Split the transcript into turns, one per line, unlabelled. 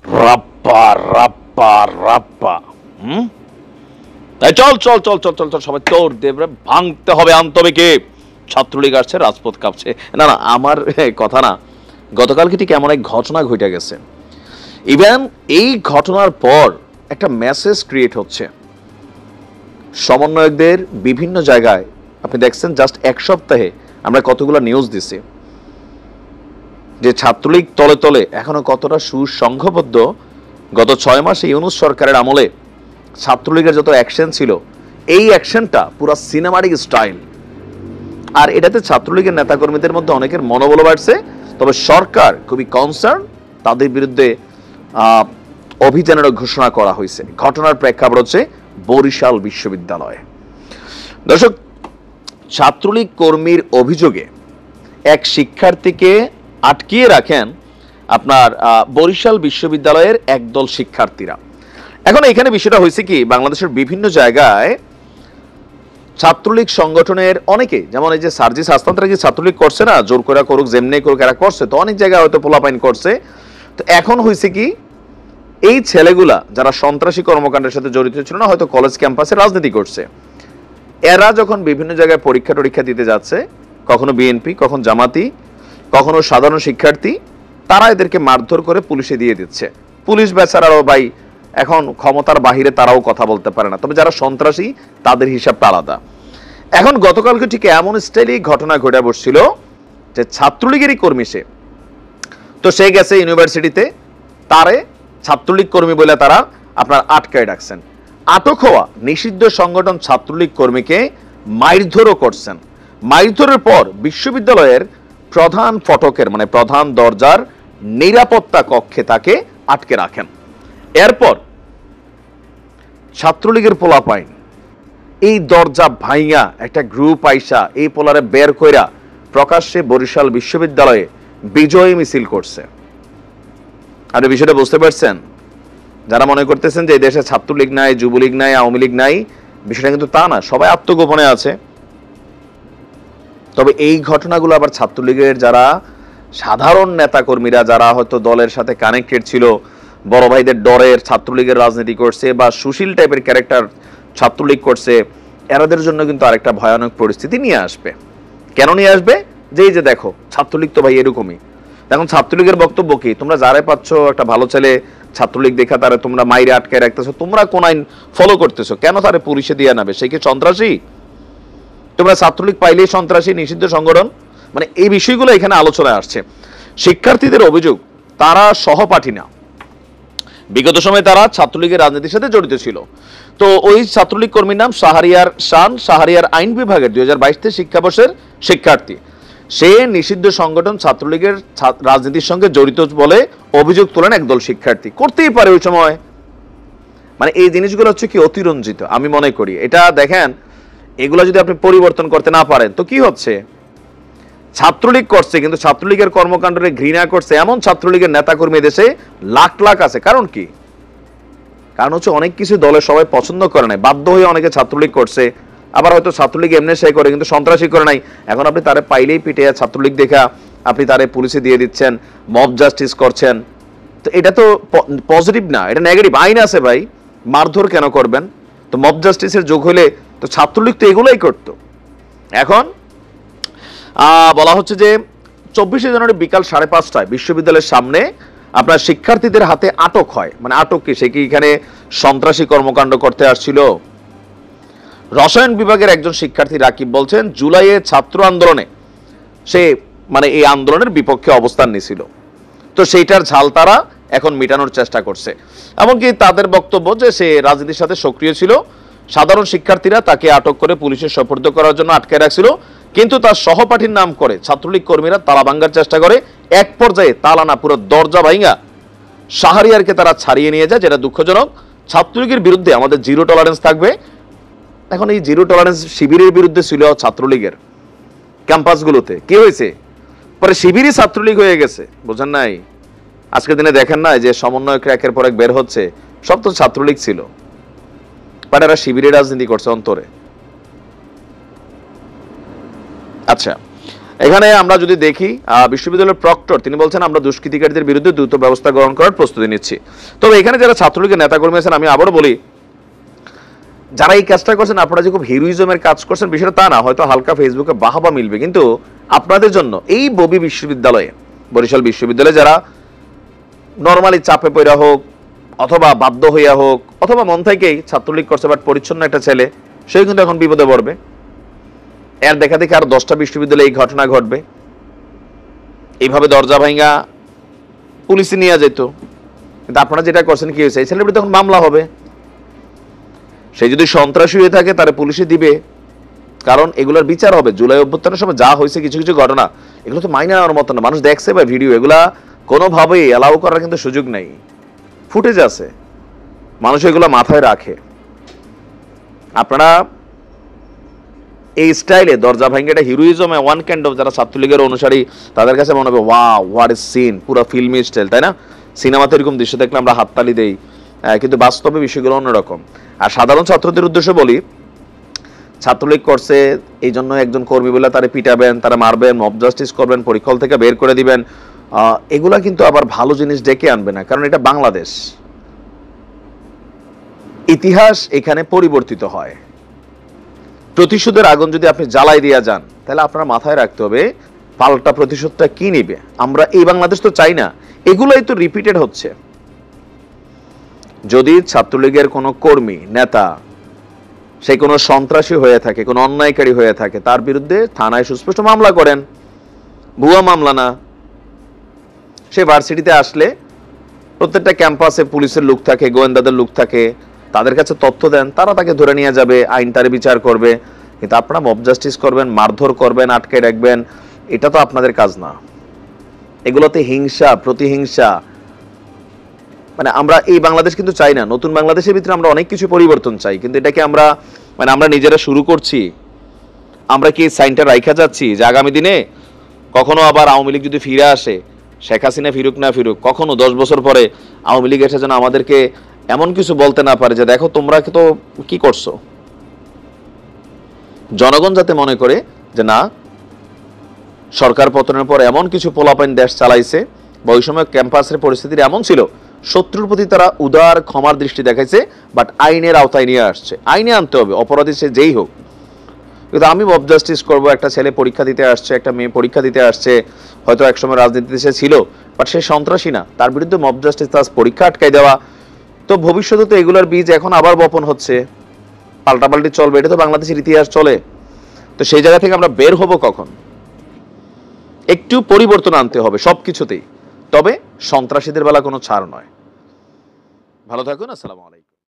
রাপ্পা রাপ্পা রাপ্পা। হুম, তাই চল চল চল চল চল চল সবাই তোর দেবরে ভাঙতে হবে আন্তবিকে। ছাত্রলীগ আসছে, রাজপথ কাঁপছে। না না, আমার কথা না, গতকালকে ঠিক এমন এক ঘটনা ঘটে গেছে। ইভেন এই ঘটনার পর একটা মেসেজ ক্রিয়েট হচ্ছে সমন্বয়কদের বিভিন্ন জায়গায়। আপনি দেখছেন জাস্ট এক সপ্তাহে আমরা কতগুলো নিউজ দিছি যে ছাত্রলীগ তলে তলে এখনো কতটা সুসংঘবদ্ধ। গত 6 মাসে ইউনূস সরকারের আমলে ছাত্রলীগের যত অ্যাকশন ছিল, এই অ্যাকশনটা পুরো সিনেমাটিক স্টাইল। আর এটাতে ছাত্রলীগের নেতাকর্মীদের মধ্যে অনেকের মনোবল বাড়ছে। তবে সরকার খুবই কনসার্ন, তাদের বিরুদ্ধে অভিযানের ঘোষণা করা হয়েছে। ঘটনার প্রেক্ষাপট হচ্ছে বরিশাল বিশ্ববিদ্যালয়। দর্শক, ছাত্রলীগ কর্মীর অভিযোগে এক শিক্ষার্থীকে আটকিয়ে রাখেন আপনার বরিশাল বিশ্ববিদ্যালয়ের একদল শিক্ষার্থীরা। এখন এখানে বিষয়টা হয়েছে কি, বাংলাদেশের বিভিন্ন জায়গায় ছাত্রলীগ সংগঠনের অনেকে, যেমন এই যে সার্জিস হাসনাতরা কি ছাত্রলীগ করছে না, জোর করে করুক যেমনি করুক এরা করছে, তো অনেক জায়গায় হয়তো পোলাপাইন করছে। তো এখন হয়েছে কি, এই ছেলেগুলা যারা সন্ত্রাসী কর্মকাণ্ডের সাথে জড়িত ছিল না, হয়তো কলেজ ক্যাম্পাসে রাজনীতি করছে, এরা যখন বিভিন্ন জায়গায় পরীক্ষা টরীক্ষা দিতে যাচ্ছে, কখনো বিএনপি, কখন জামাতি, কখনো সাধারণ শিক্ষার্থী, তারা এদেরকে মারধর করে পুলিশে দিয়ে দিচ্ছে। পুলিশ বেচারাও ভাই এখন ক্ষমতার বাহিরে, তারাও কথা বলতে পারে না। তবে যারা সন্ত্রাসী তাদের হিসাবটা আলাদা। এখন গতকালকে ঠিক এমন স্টাইলে ঘটনা ঘটে বসছিল যে ছাত্রলীগেরই কর্মী সে, তো সে গেছে ইউনিভার্সিটিতে, তারে ছাত্রলীগ কর্মী বলে তারা আপনার আটকায় রাখছেন। আটক হওয়া নিষিদ্ধ সংগঠন ছাত্রলীগ কর্মীকে মারধরও করছেন। মারধরের পর বিশ্ববিদ্যালয়ের প্রধান ফটকের মানে প্রধান দরজার নিরাপত্তা কক্ষে তাকে আটকে রাখেন। এরপর ছাত্রলীগের পোলাপাইন এই দরজা ভাইঙা একটা গ্রুপ আইসা এই পোলারে বের কইরা প্রকাশ্যে বরিশাল বিশ্ববিদ্যালয়ে বিজয় মিছিল করছে। আর এই বিষয়টা বুঝতে পারছেন? যারা মনে করতেছেন যে এই দেশে ছাত্রলীগ নাই, যুবলীগ নাই, আওয়ামী লীগ নাই, বিষয়টা কিন্তু তা না, সবাই আত্মগোপনে আছে। তবে এই ঘটনাগুলো আবার ছাত্রলীগের যারা সাধারণ নেতাকর্মীরা, যারা হয়তো দলের সাথে কানেক্টেড ছিল, বড় ভাইদের ডরের ছাত্রলীগের রাজনীতি করছে বা সুশীল টাইপের ক্যারেক্টার ছাত্রলীগ করছে, এরাদের জন্য কিন্তু আরেকটা ভয়ানক পরিস্থিতি নিয়ে আসবে। কেন নিয়ে আসবে? যে এই যে দেখো ছাত্রলীগ তো ভাই এরকমই। এখন ছাত্রলীগের বক্তব্য কি, তোমরা যারাই পাচ্ছ একটা ভালো ছেলে ছাত্রলীগ দেখা তারা তোমরা মাইরে আটকায় রাখতেছো, তোমরা কোন আইন ফলো করতেছো, কেন তারে পুলিশে দিয়ে নেবে? সেই কি সন্ত্রাসী? তোমরা ছাত্রলীগ পাইলেই সন্ত্রাসী, নিষিদ্ধ সংগঠন? মানে এই বিষয়গুলো এখানে আলোচনায় আসছে। শিক্ষার্থীদের অভিযোগ তারা সহপাঠী না, বিগত সময়ে তারা ছাত্রলীগের রাজনীতির সাথে জড়িত ছিল। তো ওই ছাত্রলীগ কর্মীর নাম শাহরিয়ার শান, শাহরিয়ার আইন বিভাগের 2022 শিক্ষাবর্ষের শিক্ষার্থী। সে নিষিদ্ধ সংগঠন ছাত্রলীগের রাজনীতির সঙ্গে জড়িত বলে অভিযোগ তোলেন একদল শিক্ষার্থী। করতেই পারে ওই সময়, মানে এই জিনিসগুলো হচ্ছে কি অতিরঞ্জিত আমি মনে করি। এটা দেখেন, এগুলো যদি আপনি পরিবর্তন করতে না পারেন তো কি হচ্ছে, ছাত্রলীগ করছে কিন্তু ছাত্রলীগের কর্মকাণ্ডে ঘৃণা করছে এমন ছাত্রলীগের নেতাকর্মী দেশে লাখ লাখ আছে। কারণ কি? কারণ হচ্ছে অনেক কিছু দলের সবাই পছন্দ করে নাই, বাধ্য হয়ে অনেকে ছাত্রলীগ করছে। আবার হয়তো ছাত্রলীগ এমনি সে করে কিন্তু সন্ত্রাসী করে নাই। এখন আপনি তারে পাইলেই পিটে ছাত্রলীগ দেখা আপনি তারে পুলিশে দিয়ে দিচ্ছেন, মব জাস্টিস করছেন। তো এটা তো পজিটিভ না, এটা নেগেটিভ। আইন আছে ভাই, মারধর কেন করবেন? তো মব জাস্টিসের যোগ হলে তো ছাত্রলীগ তো এগুলোই করতো। এখন বলা হচ্ছে যে 24শে জানুয়ারি বিকাল 5:30টায় বিশ্ববিদ্যালয়ের সামনে আপনার শিক্ষার্থীদের হাতে আটক হয়। মানে আটক কি, সে কি এখানে সন্ত্রাসী কর্মকাণ্ড করতে আসছিল? রসায়ন বিভাগের একজন শিক্ষার্থী রাকিব বলছেন, জুলাইয়ে ছাত্র আন্দোলনে সে মানে এই আন্দোলনের বিপক্ষে অবস্থান নিয়েছিল, তো সেইটার ঝাল তারা এখন মেটানোর চেষ্টা করছে। এমনকি তাদের বক্তব্য যে সে রাজনীতির সাথে সক্রিয় ছিল। সাধারণ শিক্ষার্থীরা তাকে আটক করে পুলিশের সোপর্দ করার জন্য আটকে রাখছিল, কিন্তু তার সহপাঠীর নাম করে ছাত্রলীগ কর্মীরা তালা ভাঙ্গার চেষ্টা করে। এক পর্যায়ে তালা না, পুরো দরজা ভাঙ্গা শাহরিয়ারকে তারা ছাড়িয়ে নিয়ে যায়, যেটা দুঃখজনক। ছাত্রলীগের বিরুদ্ধে আমাদের জিরো টলারেন্স থাকবে। এখন এই জিরো টলারেন্স শিবিরের বিরুদ্ধে ছিল ছাত্রলীগের ক্যাম্পাসগুলোতে, কি হয়েছে? পরে শিবিরই ছাত্রলীগ হয়ে গেছে, বোঝেন নাই? আজকের দিনে দেখেন না যে সমন্বয়ক একের পর এক বের হচ্ছে, সব তো ছাত্রলীগ ছিল, বাট এরা শিবিরের রাজনীতি করছে অন্তরে। আচ্ছা, এখানে আমরা যদি দেখি বিশ্ববিদ্যালয়ের প্রক্টর তিনি বলছেন আমরা দুষ্কৃতিকারীদের বিরুদ্ধে দ্রুত ব্যবস্থা গ্রহণ করার প্রস্তুতি নিচ্ছি। তবে এখানে যারা ছাত্রলীগের নেতাকর্মী আছেন আমি আবারও বলি, যারা এই কাজটা করছেন আপনারা যে খুব হিরোইজমের কাজ করছেন বিষয়টা তা না, হয়তো হালকা ফেসবুকে বাহাবা মিলবে, কিন্তু আপনাদের জন্য এই ববি বিশ্ববিদ্যালয়ে, বরিশাল বিশ্ববিদ্যালয়ে যারা নর্মালি চাপে পড়া হোক অথবা বাধ্য হইয়া হোক অথবা মন থেকেই ছাত্রলীগ করছে বাট পরিচ্ছন্ন একটা ছেলে, সে কিন্তু এখন বিপদে পড়বে। এর দেখা দেখে আর 10টা বিশ্ববিদ্যালয়ে এই ঘটনা ঘটবে। এইভাবে দরজা ভাঙা পুলিশে নিয়ে যেত, কিন্তু আপনারা যেটা করছেন কি হয়েছে, এই ছেলের বিরুদ্ধে তখন মামলা হবে। সে যদি সন্ত্রাসী হয়ে থাকে তারা পুলিশে দিবে, কারণ এগুলোর বিচার হবে। জুলাই অভ্যুত্থানের সময় যা হয়েছে কিছু কিছু ঘটনা, এগুলো তো মাইনে নেওয়ার মতো না। মানুষ দেখছে বা ভিডিও, এগুলা কোনোভাবেই অ্যালাউ করার কিন্তু সুযোগ নেই। ফুটেজ আছে, মানুষ এগুলো মাথায় রাখে। আপনারা এই স্টাইলে দরজা ভাঙ্গে এটা হিরোইজমে ওয়ান কাইন্ড অফ, যারা ছাত্রলীগের অনুসারী তাদের কাছে মনে হবে ওয়াও হোয়াট ইজ সিন, পুরো ফিল্মি স্টাইল, তাই না? সিনেমাতে এরকম দৃশ্য দেখলে আমরা হাততালি দেই, কিন্তু বাস্তবে বিষয়গুলো অন্যরকম। আর সাধারণ ছাত্রদের উদ্দেশ্যে বলি, ছাত্রলীগ করছে এই জন্য একজন কর্মী বলে তারা পিটাবেন, তারা মারবেন, মব জাস্টিস করবেন, পরীক্ষা হল থেকে বের করে দিবেন, এগুলা কিন্তু আবার ভালো জিনিস ডেকে আনবে না, কারণ এটা বাংলাদেশ। ইতিহাস এখানে পরিবর্তিত হয়। প্রতিশোধের আগুন যদি আপনি জ্বালাই দিয়া যান, তাহলে আপনার মাথায় রাখতে হবে পাল্টা প্রতিশোধটা কি নিবে। আমরা এই বাংলাদেশ তো চাই না, এগুলাই তো রিপিটেড হচ্ছে। যদি ছাত্রলীগের কোনো কর্মী নেতা সে কোনো সন্ত্রাসী হয়ে থাকে, কোনো অন্যায়কারী হয়ে থাকে, তার বিরুদ্ধে থানায় সুস্পষ্ট মামলা করেন, ভুয়া মামলা না। সে ভার্সিটিতে আসলে প্রত্যেকটা ক্যাম্পাসে পুলিশের লোক থাকে, গোয়েন্দাদের লোক থাকে, তাদের কাছে তথ্য দেন, তারা তাকে ধরে নিয়ে যাবে, আইন তার বিচার করবে। কিন্তু আপনারা মব জাস্টিস করবেন, মারধর করবেন, আটকে রাখবেন, এটা তো আপনাদের কাজ না। এগুলোতে হিংসা, প্রতিহিংসা, মানে আমরা এই বাংলাদেশ কিন্তু চাই না। নতুন বাংলাদেশের ভিতরে আমরা অনেক কিছু পরিবর্তন চাই, কিন্তু এটাকে আমরা আমরা নিজেরা শুরু করছি। আমরা কি সাইনটা রাইখা যাচ্ছি যে আগামী দিনে কখনো আবার আওয়ামী লীগ যদি ফিরে আসে, শেখ হাসিনা ফিরুক না ফিরুক, কখনো 10 বছর পরে আওয়ামী লীগ এসে যেন আমাদেরকে এমন কিছু বলতে না পারে যে দেখো তোমরা তো কি করছো। জনগণ যাতে মনে করে যে না, সরকার পতনের পর এমন কিছু পোলাপাইন দেশ চালাইছে, বা ওই সময় ক্যাম্পাসের পরিস্থিতি এমন ছিল, শত্রুর প্রতি তারা উদার ক্ষমার দৃষ্টি দেখাইছে, বাট আইনের আওতায় নিয়ে আসছে। আইনে আনতে হবে, অপরাধী সে যেই হোক। কিন্তু আমি মব জাস্টিস করবো, একটা ছেলে পরীক্ষা দিতে আসছে, একটা মেয়ে পরীক্ষা দিতে আসছে, হয়তো একসময় রাজনীতিতে সে ছিল, বাট সে সন্ত্রাসী না, তার বিরুদ্ধে মব জাস্টিস, তার পরীক্ষা আটকাই দেওয়া, তো ভবিষ্যতে তো এগুলোর বীজ এখন আবার বপন হচ্ছে, পাল্টাপাল্টি চলবে। এটা তো বাংলাদেশের ইতিহাস চলে। তো সেই জায়গা থেকে আমরা বের হব কখন? একটু পরিবর্তন আনতে হবে সবকিছুতেই, তবে সন্ত্রাসীদের বেলা কোনো ছাড় নয়। ভালো থাকুন, আসসালামু আলাইকুম।